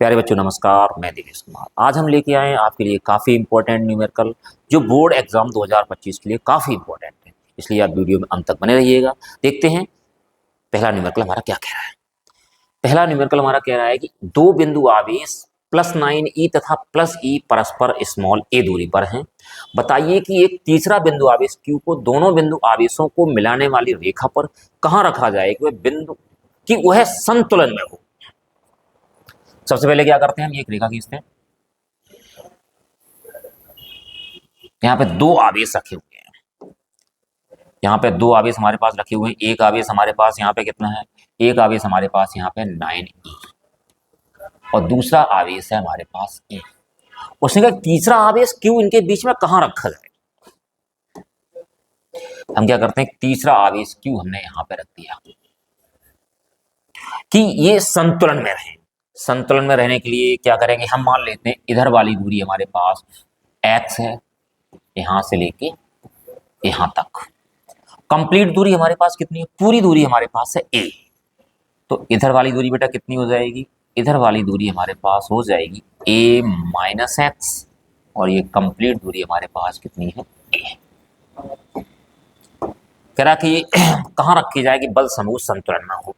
प्यारे बच्चों नमस्कार, मैं दिनेश कुमार। आज हम लेके आए हैं आपके लिए काफ़ी इंपॉर्टेंट न्यूमेरिकल जो बोर्ड एग्जाम 2025 के लिए काफ़ी इंपॉर्टेंट है, इसलिए आप वीडियो में अंत तक बने रहिएगा। देखते हैं पहला न्यूमेरिकल हमारा क्या कह रहा है। पहला न्यूमेरिकल हमारा कह रहा है कि दो बिंदु आवेश +9e तथा +e परस्पर स्मॉल a दूरी पर हैं। बताइए कि एक तीसरा बिंदु आवेश q को दोनों बिंदु आवेशों को मिलाने वाली रेखा पर कहाँ रखा जाए कि वह संतुलन में हो। सबसे पहले क्या करते हैं, हम एक रेखा खींचते हैं। यहाँ पे दो आवेश रखे हुए हैं। यहाँ पे दो आवेश हमारे पास रखे हुए हैं। एक आवेश हमारे पास यहाँ पे कितना है, एक आवेश हमारे पास यहाँ पे 9e और दूसरा आवेश है हमारे पास e। उसने कहा तीसरा आवेश q इनके बीच में कहाँ रखा जाए। हम क्या करते हैं, तीसरा आवेश q हमने यहाँ पे रख दिया कि ये संतुलन में रहे। संतुलन में रहने के लिए क्या करेंगे, हम मान लेते हैं इधर वाली दूरी हमारे पास x है, यहां से लेके यहां तक। कंप्लीट दूरी हमारे पास कितनी है, पूरी दूरी हमारे पास है a। तो इधर वाली दूरी बेटा कितनी हो जाएगी, इधर वाली दूरी हमारे पास हो जाएगी a माइनस एक्स और ये कंप्लीट दूरी हमारे पास कितनी है a। कह रहा कि कहां रखी जाएगी, बल समूह संतुलन में हो।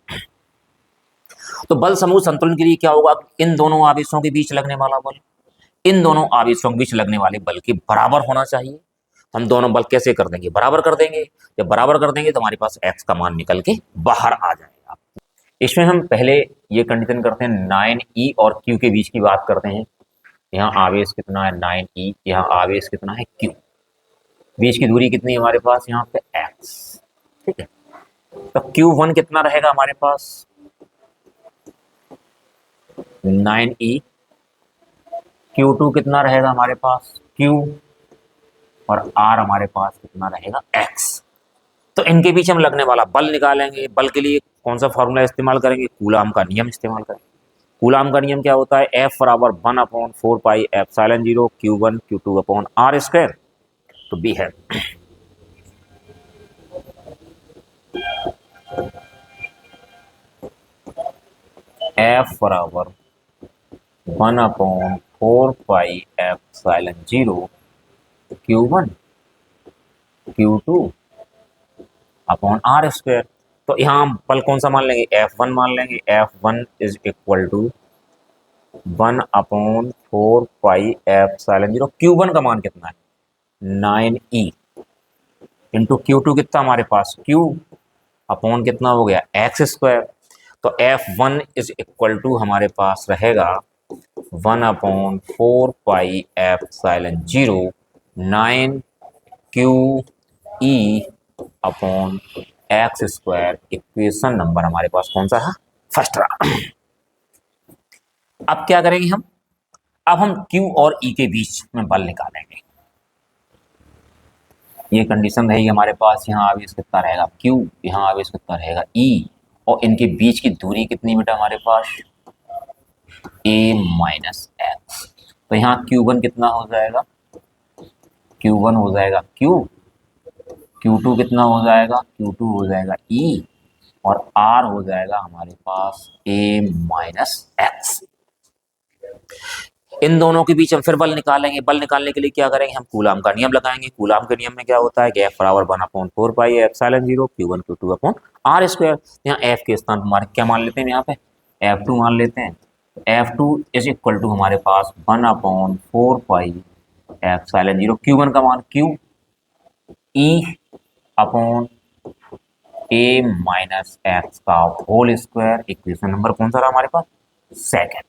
तो बल समूह संतुलन के लिए क्या होगा, इन दोनों आवेशों के बीच लगने वाला बल इन दोनों आवेशों के बीच लगने वाले बल के बराबर होना चाहिए। हम दोनों बल कैसे कर देंगे, बराबर कर देंगे। जब बराबर कर देंगे तो हमारे पास x का मान निकल के बाहर आ जाएगा। इसमें हम पहले ये कंडीशन करते हैं, 9e और q के बीच की बात करते हैं। यहाँ आवेश कितना है 9e, यहाँ आवेश कितना है q, बीच की दूरी कितनी है हमारे पास यहाँ पे x। ठीक है, तो q1 कितना रहेगा हमारे पास 9e, q2 कितना रहेगा हमारे पास q और r हमारे पास कितना रहेगा x। तो इनके बीच हम लगने वाला बल निकालेंगे। बल के लिए कौन सा फॉर्मूला इस्तेमाल करेंगे, कूलाम का नियम इस्तेमाल करेंगे। कूलाम का नियम क्या होता है, F बराबर 1/4 pi epsilon 0 Q1 Q2 upon R square. तो बी है F बराबर 1/4 pi epsilon 0 Q1 Q2 upon R square. तो यहाँ बल कौन सा मान लेंगे, F1 मान लेंगे। F1 is equal to 1/4 pi epsilon 0। Q1 का मान कितना है 9e इंटू Q2 कितना हमारे पास Q अपॉन कितना हो गया एक्स स्क्वायर। तो F1 इज इक्वल टू हमारे पास रहेगा 1/4 pi epsilon 0 9QE upon x square. Equation number हमारे पास कौन सा है, फर्स्ट रहा। अब क्या करेंगे हम, अब हम Q और E के बीच में बल निकालेंगे। ये कंडीशन रहेगी हमारे पास, यहाँ आवेश कितना रहेगा Q, यहाँ आवेश कितना रहेगा E और इनके बीच की दूरी कितनी बेटा हमारे पास a माइनस एक्स। तो यहाँ Q1 कितना हो जाएगा, Q1 हो जाएगा Q, Q2 कितना हो जाएगा, Q2 हो जाएगा E और R हो जाएगा हमारे पास a माइनस एक्स। इन दोनों के बीच हम फिर बल निकालेंगे। बल निकालने के लिए क्या करेंगे, हम कूलाम का नियम लगाएंगे। कूलाम के नियम में क्या होता है, F बराबर 1/4 pi epsilon 0 Q1 Q2 upon R square. यहाँ F के स्थान पर हमारे क्या मान लेते हैं, यहाँ पे F2 मान लेते हैं। F2 इज इक्वल टू हमारे पास 1/4 पाई एप्सिलॉन 0 Q1 का मान Q E upon a minus x का होल स्क्वायर। इक्वेशन नंबर कौन सा रहा हमारे पास, सेकेंड।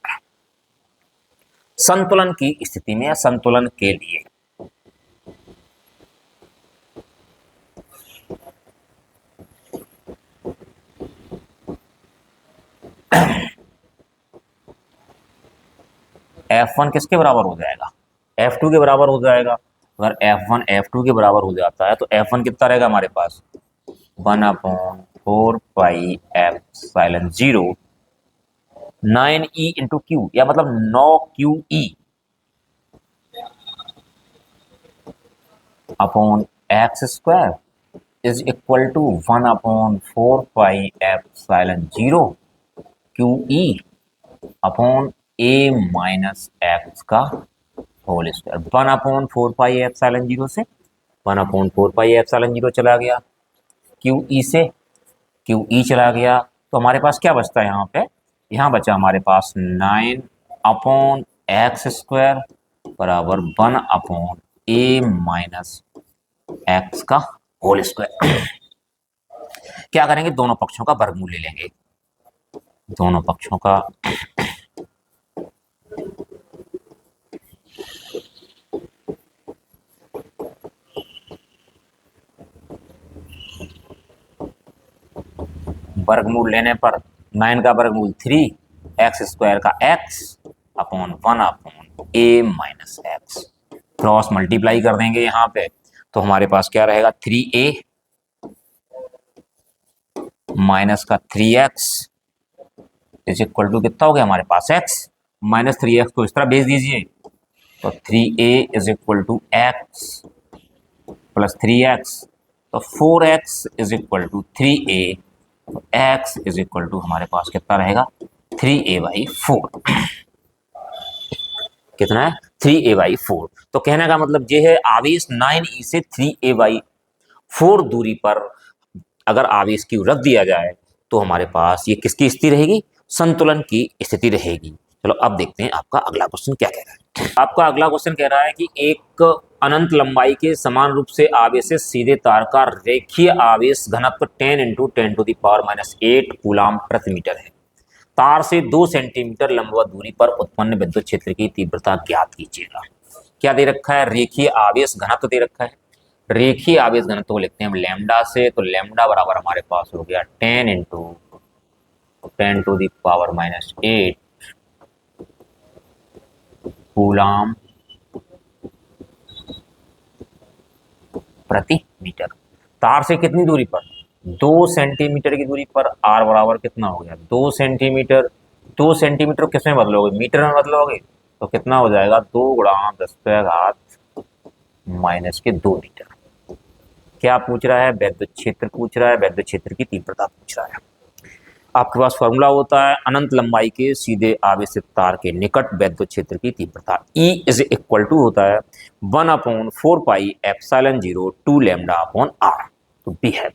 संतुलन की स्थिति में या संतुलन के लिए F1 किसके बराबर हो जाएगा, F2 के बराबर हो जाएगा। अगर F1 F2 के बराबर हो जाता है तो F1 कितना रहेगा हमारे पास 1/4 pi epsilon 0 9e into Q, या मतलब 9QE upon x square is equal to 1/4 pi epsilon 0 QE upon a minus x का होल स्क्वायर 1/4πε0 से 1/4πε0 चला गया, क्यू ई से क्यू ई चला गया, तो हमारे पास क्या बचता है यहाँ पे, यहाँ बचा हमारे पास 9/x² बराबर 1/a माइनस एक्स का होल स्क्वायर। क्या करेंगे, दोनों पक्षों का वर्गमूल ले लेंगे, दोनों पक्षों का वर्गमूल लेने पर 9 का वर्गमूल 3x² का x upon 1/a minus x, cross multiply कर देंगे यहाँ पे, तो हमारे पास क्या रहेगा 3a माइनस का 3x इज इक्वल टू कितना हो गया हमारे पास x माइनस 3x को इस तरह भेज दीजिए, तो 3a is equal to x plus 3x, तो 4x is equal to 3a, तो x इज इक्वल टू हमारे पास कितना रहेगा 3a/4, कितना है 3a/4। तो कहने का मतलब ये है आवेश 9e से 3a/4 दूरी पर अगर आवेश Q रख दिया जाए तो हमारे पास ये किसकी स्थिति रहेगी, संतुलन की स्थिति रहेगी। चलो अब देखते हैं आपका अगला क्वेश्चन क्या कह रहा है। आपका अगला क्वेश्चन कह रहा है कि एक अनंत लंबाई के समान रूप से आवेशित सीधे तार का रेखीय आवेश घनत्व 10 × 10⁻⁸ कूलाम प्रति मीटर है। तार से 2 सेंटीमीटर लंबवत दूरी पर उत्पन्न विद्युत क्षेत्र की तीव्रता ज्ञात कीजिएगा। क्या दे रखा है, रेखीय आवेश घनत्व दे रखा है। रेखीय आवेश घनत्व को लिखते हैं हम लैम्डा से, तो लैम्डा बराबर हमारे पास हो गया 10 × 10⁻⁸ कूलाम प्रति मीटर। तार से कितनी दूरी पर, 2 सेंटीमीटर की दूरी पर, r बराबर कितना हो गया 2 सेंटीमीटर। 2 सेंटीमीटर किस में बदलोगे, मीटर में बदलोगे, तो कितना हो जाएगा 2 × 10⁻⁻2 मीटर। क्या पूछ रहा है, वैद्युत क्षेत्र पूछ रहा है, वैद्युत क्षेत्र की तीव्रता पूछ रहा है। आपके पास फॉर्मूला होता है अनंत लंबाई के सीधे आवेशित तार के निकट वैद्युत क्षेत्र की तीव्रता E इज इक्वल टू होता है 1/4πε0 2 λ/r। तो बी है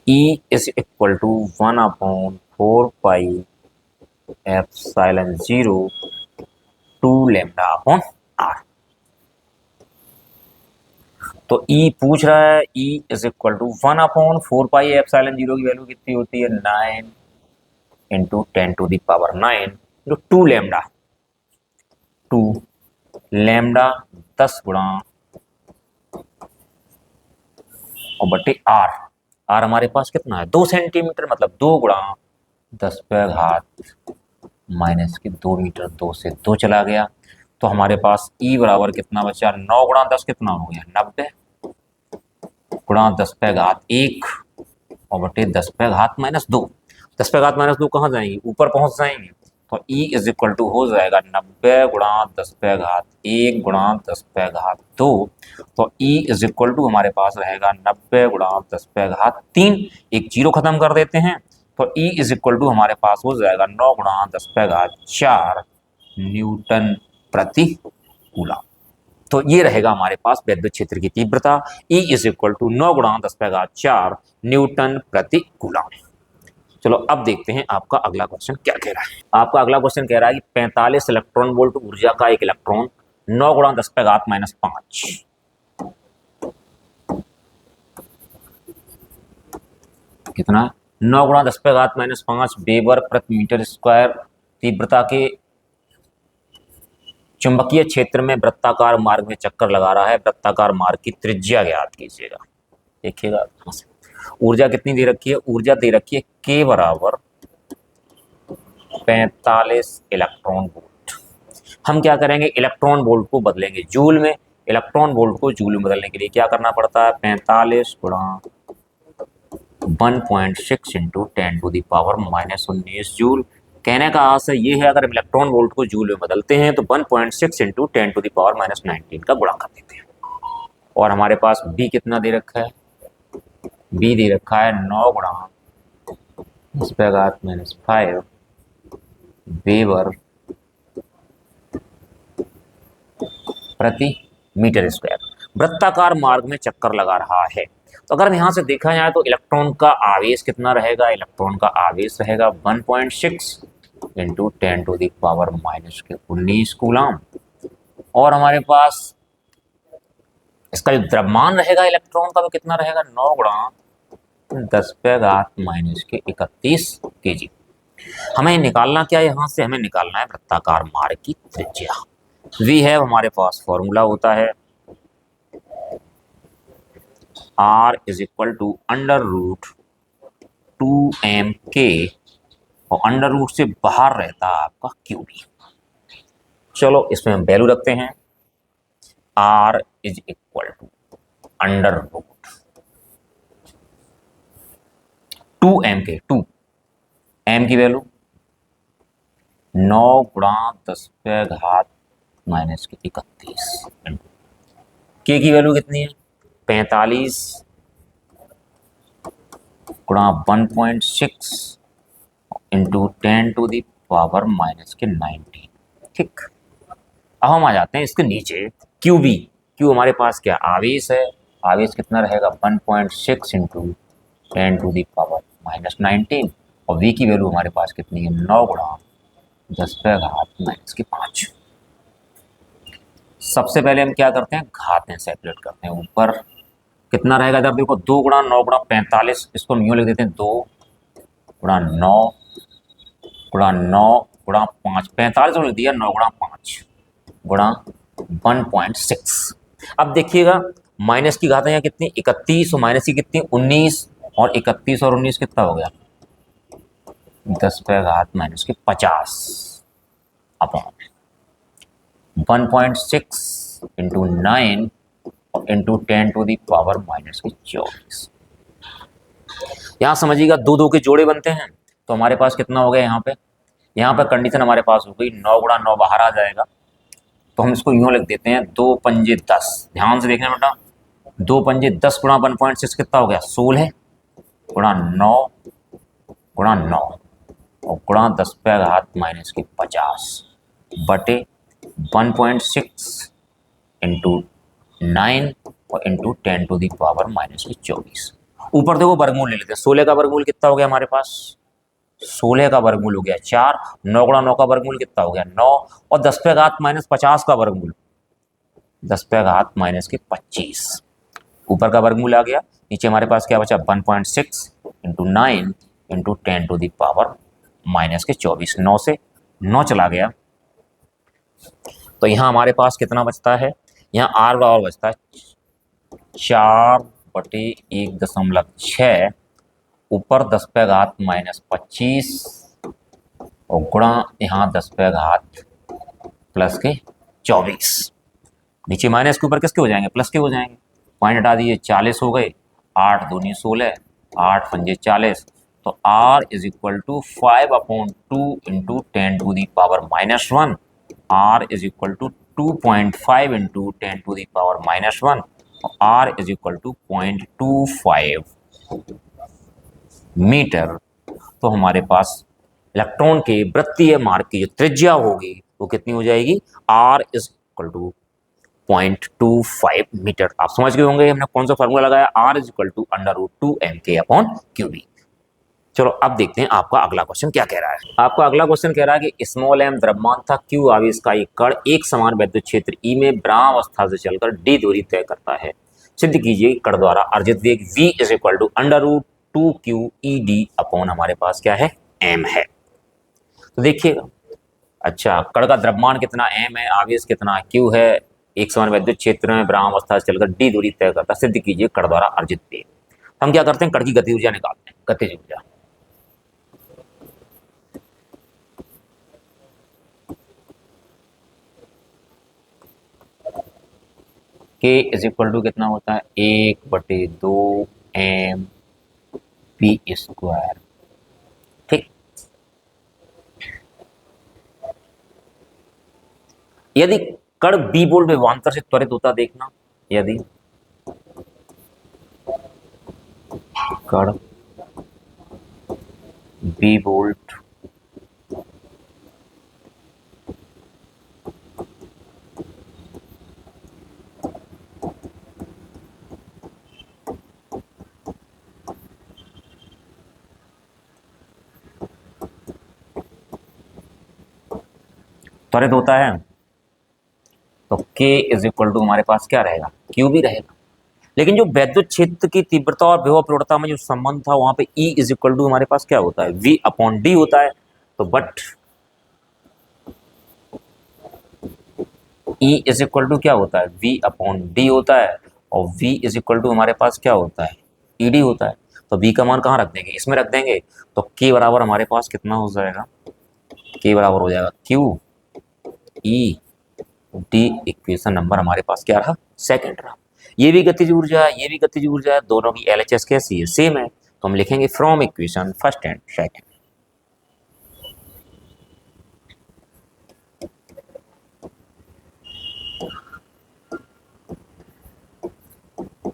E is equal to 1/4πε0 2 λ/r। तो E पूछ रहा है E इज इक्वल टू 1/4πε0 की वैल्यू कितनी होती है 9 × 10⁹ जो 2 लैम्डा 10 गुणा और बटे R हमारे पास कितना है 2 सेंटीमीटर, मतलब 2 गुणा 10⁻⁻2 मीटर, 2 से 2 चला गया, तो हमारे पास E बराबर कितना बचा 9 × 10 कितना हो गया 90 गुणा 10⁻1 और बटे 10⁻⁻2। 10⁻⁻2 कहाँ जाएंगी, ऊपर पहुंच जाएंगे, तो E इज इक्वल टू हो जाएगा 90 गुणा 10⁻1 गुणा 10⁻2, तो E इज इक्वल टू हमारे पास रहेगा 90 गुणा 10⁻3, एक जीरो खत्म कर देते हैं, तो E इज इक्वल टू हमारे पास हो जाएगा 9 गुणा 10⁻4 न्यूटन प्रति कूलम। तो ये रहेगा हमारे पास वैद्युत क्षेत्र की तीव्रता E इज इक्वल टू 9 गुणा 10⁻4 न्यूटन प्रति कूलम। चलो अब देखते हैं आपका अगला क्वेश्चन क्या कह रहा है। आपका अगला क्वेश्चन कह रहा है कि 45 इलेक्ट्रॉन वोल्ट ऊर्जा का एक इलेक्ट्रॉन 9 गुणा 10⁻5 कितना 9 गुणा 10⁻5 वेबर प्रति मीटर स्क्वायर तीव्रता के चुंबकीय क्षेत्र में वृत्ताकार मार्ग में चक्कर लगा रहा है। वृत्ताकार मार्ग की त्रिज्या ज्ञात कीजिएगा। देखिएगा ऊर्जा कितनी दे रखी है, ऊर्जा दे रखी है K बराबर 45 इलेक्ट्रॉन वोल्ट। हम क्या करेंगे, इलेक्ट्रॉन वोल्ट को बदलेंगे जूल में। इलेक्ट्रॉन वोल्ट को जूल में बदलने के लिए क्या करना पड़ता है, 45 गुणा 1.6 × 10⁻⁻19 जूल। कहने का आशय ये है, अगर हम इलेक्ट्रॉन वोल्ट को जूल में बदलते हैं तो 1.6 × 10⁻⁻19 का गुणा कर देते हैं। और हमारे पास B कितना दे रखा है बी दे रखा है 9 गुणा 10⁻⁻5 वेबर प्रति मीटर स्क्वायर वृत्ताकार मार्ग में चक्कर लगा रहा है। तो अगर यहाँ से देखा जाए तो इलेक्ट्रॉन का आवेश कितना रहेगा, इलेक्ट्रॉन का आवेश रहेगा 1.6 इंटू 10⁻⁻19 कूलम, और हमारे पास इसका जो द्रव्यमान रहेगा इलेक्ट्रॉन का वो कितना रहेगा 9 गुणा 10⁻⁻31 kg। हमें निकालना क्या है, यहाँ से हमें निकालना है वृत्ताकार मार्ग की त्रिज्या। वी है हमारे पास फॉर्मूला होता है R is equal to √2mk, और अंडर रूट से बाहर रहता है आपका QB। चलो इसमें हम वैल्यू रखते हैं R is equal to √2mk, 2 m की वैल्यू 9 गुणा 10⁻⁻31 के की वैल्यू कितनी है 45 गुणा 1.6 इंटू 10⁻⁻19। ठीक, अब हम आ जाते हैं इसके नीचे QB। Q हमारे पास क्या आवेश है, आवेश कितना रहेगा 1.6 इंटू 10⁻⁻19, और V की वैल्यू हमारे पास कितनी है 9 गुणा 10⁻⁻5। सबसे पहले हम क्या करते हैं, घातें सेपरेट करते हैं। ऊपर कितना रहेगा, इधर देखो 2 गुणा 9 गुणा 45, इसको हम यूँ लिख देते हैं 2 गुणा 9 गुणा 9 गुणा 5, 45 लिख दिया, 9 गुणा 5 गुणा 1.6। अब देखिएगा माइनस की घातें यहाँ कितनी 31 और माइनस की कितनी 19, और 31 और 19 कितना हो गया 10⁻⁻50 अपॉन 1.6 इंटू 9 इंटू 10⁻⁻24। यहाँ समझिएगा दो दो के जोड़े बनते हैं, तो हमारे पास कितना हो गया यहाँ पे कंडीशन हमारे पास हो गई 9 गुणा 9 बाहर आ जाएगा, तो हम इसको यूँ लिख देते हैं 2 पंजे 10। ध्यान से देखना बेटा, 2 पंजे 10 गुणा 1.6 कितना हो गया 16 गुणा 9 गुणा 9 और गुणा 10⁻⁻50 बटे 1.6 इंटू 9 और इंटू 10⁻⁻24। ऊपर देखो वर्गमूल ले लेते हैं, 16 का वर्गमूल कितना हो गया हमारे पास 16 का वर्गमूल हो गया 4, 9 गुणा 9 का वर्गमूल कितना हो गया 9, और 10⁻⁻50 का वर्गमूल 10⁻⁻25। ऊपर का वर्गमूल आ गया, नीचे हमारे पास क्या बचा 1.6 इंटू 9 इंटू 10⁻⁻24। 9 से 9 चला गया, तो यहाँ हमारे पास कितना बचता है, यहाँ R और बचता है 4/1.6 ऊपर 10⁻⁻25 और गुणा यहाँ 10⁻+24। नीचे माइनस के ऊपर किसके हो जाएंगे प्लस के हो जाएंगे, पॉइंट हटा दिए 40 हो गए, 8 दूनी 16 8 पंजे 40, तो R is equal to 5/2 into 10⁻⁻1। R is equal to 2.5 into 10⁻⁻1 और R is equal to 0.25 metre. तो हमारे पास इलेक्ट्रॉन के वृत्तीय मार्ग की जो त्रिज्या होगी वो कितनी हो जाएगी, R is equal to 0.25 metre. आप समझ गए होंगे हमने कौन सा फॉर्मूला लगाया, R is equal to √2mk upon QB। चलो अब देखते हैं आपका अगला क्वेश्चन क्या कह रहा है। आपका अगला क्वेश्चन कह रहा है कि स्मॉल m द्रव्यमान था Q आवेश का एक कण एक समान वैद्युत क्षेत्र E में ब्रह्मावस्था से चलकर D दूरी तय करता है, सिद्ध कीजिए कण द्वारा अर्जित वेग v is equal to √2qEd upon हमारे पास क्या है m है। तो देखिएगा, अच्छा कण का द्रव्यमान कितना m है, आवेश कितना q है, एक समान वैद्युत क्षेत्र में ब्रह्मावस्था से चलकर D दूरी तय करता है, सिद्ध कीजिए कण द्वारा अर्जित वेग। हम क्या करते हैं, कण की गति ऊर्जा निकालते हैं, गतिज ऊर्जा K इज इक्वल टू कितना होता है 1/2mv²। ठीक, यदि कण बी बोल्ट विभवांतर से त्वरित होता, देखना यदि एकड़ बी वोल्ट त्वरित होता है, तो K इज इक्वल टू हमारे पास क्या रहेगा, Q भी रहेगा। लेकिन जो वैद्युत क्षेत्र की तीव्रता और विभव प्रवणता में जो संबंध था वहां पे E इज इक्वल टू हमारे पास क्या होता है, V अपॉन डी होता है। तो but E is equal to क्या होता है, V अपॉन डी होता है, और V इज इक्वल टू हमारे पास क्या होता है, ED होता है। तो V का मान कहाँ रख देंगे, इसमें रख देंगे। तो K बराबर हमारे पास कितना हो जाएगा, K बराबर हो जाएगा Q E D। Equation number हमारे पास क्या रहा, सेकंड रहा। ये भी गतिज ऊर्जा है, ये भी गतिज ऊर्जा है, दोनों की LHS कैसी है, सेम है। तो हम लिखेंगे from equation first and second.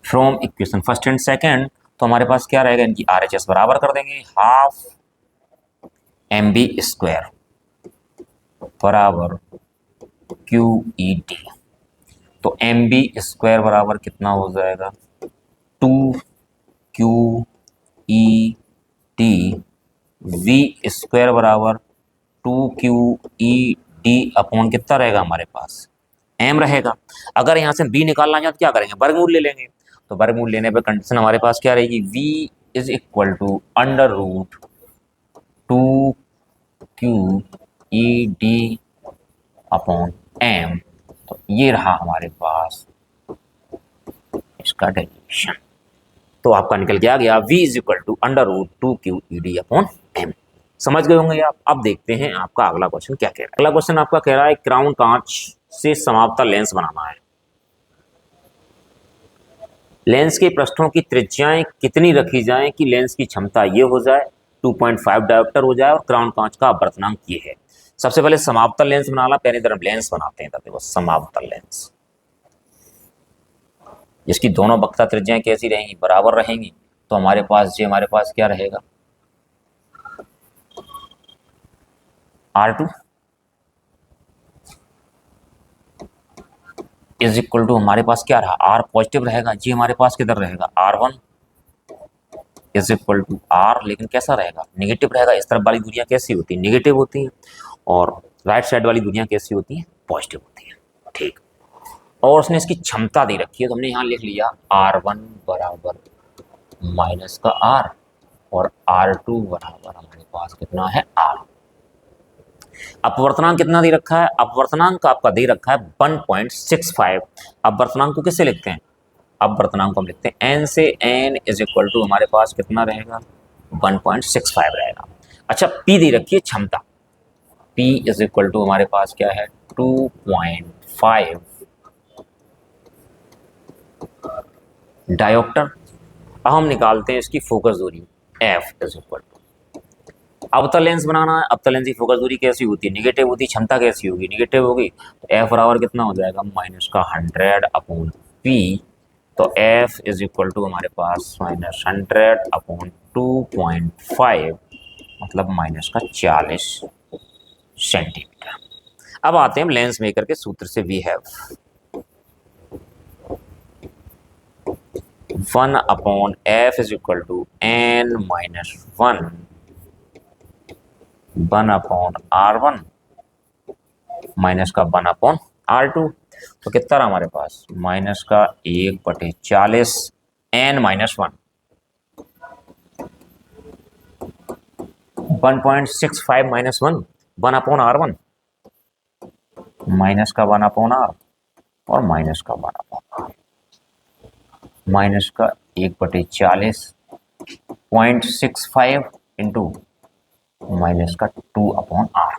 From equation first and second, तो हमारे पास क्या रहेगा, इनकी RHS बराबर कर देंगे, हाफ MB स्क्वायर बराबर QED। तो MB स्क्वायर बराबर कितना हो जाएगा, 2QED। V स्क्वायर बराबर 2QED अपॉन कितना रहेगा हमारे पास, M रहेगा। अगर यहाँ से B निकालना चाहे तो क्या करेंगे, वर्गमूल ले लेंगे। तो वर्गमूल लेने पे कंडीशन हमारे पास क्या रहेगी, V is equal to under root 2QED upon M। तो ये रहा हमारे पास इसका डेरिवेशन। तो आपका निकल के आ गया V is equal to under root 2QED upon M। समझ गए होंगे आप। अब देखते हैं आपका अगला क्वेश्चन क्या कह रहा है। अगला क्वेश्चन आपका कह रहा है क्राउन कांच से समावता लेंस बनाना है। लेंस के पृष्ठों की त्रिज्याएं कितनी रखी जाएं कि लेंस की क्षमता ये हो जाए 2.5 डायोप्टर हो जाए और क्राउन कांच का अपवर्तनांक ये है। सबसे पहले समावतल लेंस बनाना, पहले तरफ लेंस बनाते हैं। देखो समावतल लेंस जिसकी दोनों वक्रता त्रिज्याएं कैसी रहेंगी, बराबर रहेंगी। तो हमारे पास क्या रहेगा, R2 इज इक्वल टू हमारे पास क्या रहा, R पॉजिटिव रहेगा, जी हमारे पास किधर रहेगा, R1 is equal to R, लेकिन कैसा रहेगा, निगेटिव रहेगा। इस तरफ वाली दूरियां कैसी होती है, निगेटिव होती हैं, और राइट साइड वाली दूरियां कैसी होती हैं, पॉजिटिव होती हैं। ठीक। और उसने इसकी क्षमता दे रखी है, तो हमने यहाँ लिख लिया R1 बराबर माइनस का R और R2 बराबर हमारे पास कितना है, R। अपवर्तनांक कितना दे रखा है, अपवर्तनांक आपका दे रखा है 1.65। अपवर्तनांक को किससे लिखते हैं, अपवर्तनांक को हम लिखते हैं n से। n इज इक्वल टू हमारे पास कितना रहेगा, 1.65 रहेगा। अच्छा, P दे रखी है क्षमता, P इज इक्वल टू हमारे पास क्या है, 2.5 डायोप्टर। अब हम निकालते हैं इसकी फोकस दूरी, F इज इक्वल टू, अवतल लेंस बनाना है। अवतल लेंस की फोकस दूरी कैसी होती है, निगेटिव होती है, क्षमता कैसी होगी, निगेटिव होगी। तो F बराबर कितना हो जाएगा, माइनस का 100 अपॉन P। तो F इज इक्वल टू हमारे पास माइनस 100 अपॉन 2.5 मतलब माइनस का 40 सेंटीमीटर। अब आते हैं हम लेंस मेकर के सूत्र से। We have 1 upon F is equal to n minus 1 upon R1 minus का 1 अपॉन R2। तो कितना रहा हमारे पास, माइनस का 1/40 n minus 1.65 minus 1 upon R1 minus का 1 अपॉन R और माइनस का 1 अपॉन R, माइनस का 1/40 0.65 इंटू माइनस का 2 अपॉन R।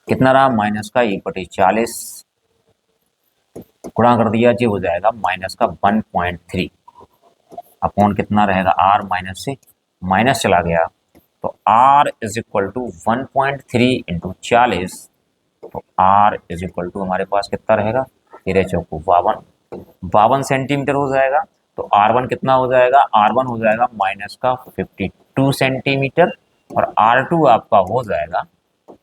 कितना रहा, माइनस का 1/40 गुणा कर दिया, जी हो जाएगा माइनस का 1.3 अपॉन कितना रहेगा, R माइनस से माइनस चला गया। तो R is equal to 1.3 into 40। तो R इज इक्वल टू हमारे पास कितना रहेगा, 13 चौको 52 सेंटीमीटर हो जाएगा। तो R1 कितना हो जाएगा, R1 हो जाएगा माइनस का 52 सेंटीमीटर और R2 आपका हो जाएगा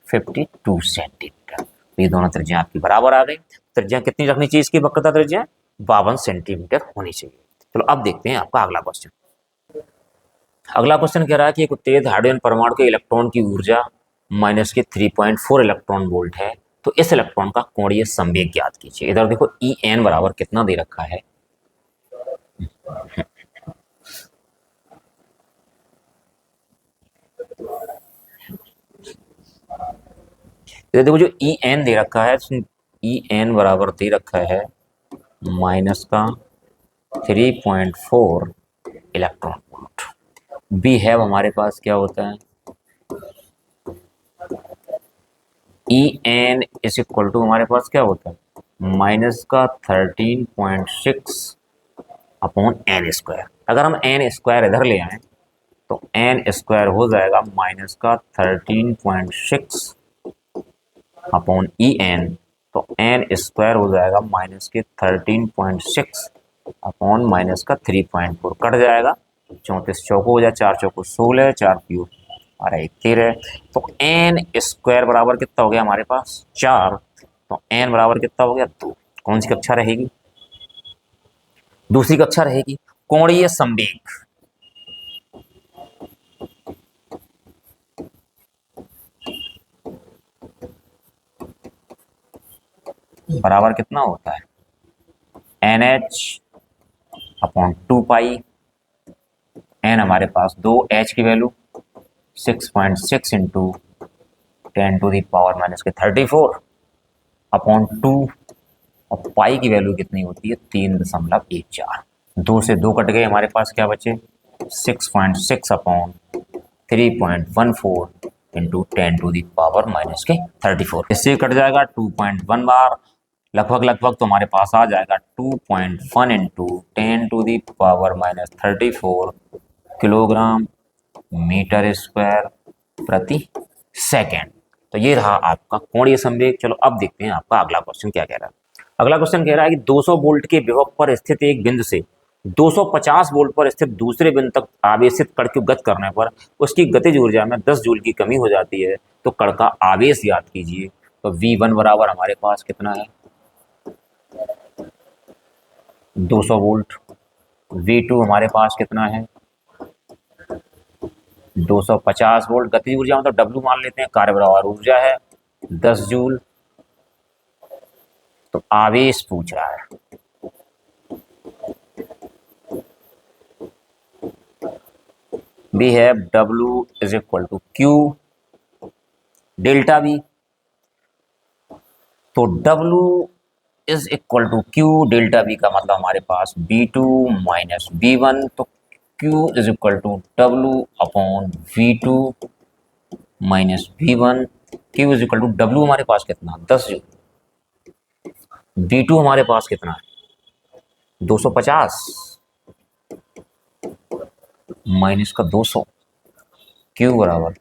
52 सेंटीमीटर। ये दोनों त्रिज्या आपकी बराबर आ गई। त्रिज्या कितनी रखनी चाहिए इसकी, वक्रता त्रिज्या 52 सेंटीमीटर होनी चाहिए। चलो अब देखते हैं आपका अगला क्वेश्चन। अगला क्वेश्चन कह रहा है कि एक उत्तेजित हाइड्रोजन परमाणु के इलेक्ट्रॉन की ऊर्जा माइनस के 3.4 इलेक्ट्रॉन वोल्ट है, तो इस इलेक्ट्रॉन का कोणीय संवेग ज्ञात कीजिए। इधर देखो En बराबर कितना दे रखा है, इधर देखो जो En दे रखा है, En बराबर दे रखा है माइनस का 3.4 इलेक्ट्रॉन वोल्ट। बी है हमारे पास क्या होता है, En इज इक्वल टू हमारे पास क्या होता है माइनस का 13.6 अपॉन एन स्क्वायर। अगर हम एन स्क्वायर इधर ले आए तो एन स्क्वायर हो जाएगा माइनस का 13.6 अपॉन ई एन, तो एन स्क्वायर हो जाएगा माइनस के 13.6 अपॉन माइनस का 3.4, कट जाएगा 34 चौको हो जाए, 4 चौको 16, 4 क्यूब और 1 13, तो एन स्क्वायर बराबर कितना हो गया हमारे पास 4, तो एन बराबर कितना हो गया 2। कौन सी कक्षा रहेगी, दूसरी कक्षा रहेगी। कोणीय संवेग बराबर कितना होता है N H upon 2 pi, N हमारे पास 2, एच की value 6.6 into 10 to the power minus के 34 अपॉन 2, और पाई की वैल्यू कितनी होती है 3.14। 2 से 2 कट गए, हमारे पास क्या बचे 6.6 upon 3.14 into 10 to the power minus के 34। इससे कट जाएगा 2.1 बार, लगभग तो हमारे पास आ जाएगा 2.1 into 10 to the power minus 34 kilogram metre square प्रति सेकेंड। तो ये रहा आपका कोणीय संवेग। चलो अब देखते हैं आपका अगला क्वेश्चन क्या कह रहा है। अगला क्वेश्चन कह रहा है कि 200 वोल्ट के विभव पर स्थित एक बिंदु से 250 वोल्ट पर स्थित दूसरे बिंदु तक आवेशित कण की गति करने पर उसकी गतिज ऊर्जा में 10 जूल की कमी हो जाती है, तो कण का आवेश ज्ञात कीजिए। तो V1 बराबर हमारे पास कितना है 200 वोल्ट, V2 हमारे पास कितना है 250 वोल्ट, गतिज ऊर्जा मतलब W मान लेते हैं, कार्य बराबर ऊर्जा है 10 जूल। तो आवेश पूछ रहा है, बी है W is equal to Q delta V। तो W is equal to Q delta V का मतलब हमारे पास V2 माइनस V1, तो Q is equal to W upon V2 minus V1। Q is equal to W हमारे पास कितना 10 joule, V2 हमारे पास कितना है 250 माइनस का 200, Q बराबर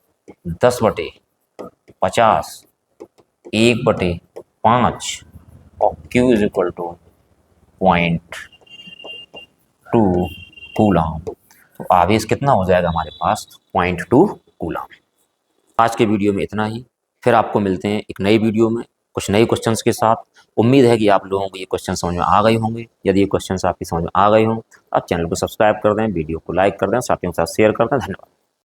10/50 1/5 और Q is equal to 0.2 coulomb. तो आवेश कितना हो जाएगा हमारे पास 0.2 कूलम। आज के वीडियो में इतना ही, फिर आपको मिलते हैं एक नई वीडियो में कुछ नए क्वेश्चंस के साथ। उम्मीद है कि आप लोगों को ये क्वेश्चन समझ में आ गए होंगे। यदि ये क्वेश्चंस आपकी समझ में आ गए हों, आप चैनल को सब्सक्राइब कर दें, वीडियो को लाइक कर दें, साथियों के साथ शेयर कर दें। धन्यवाद।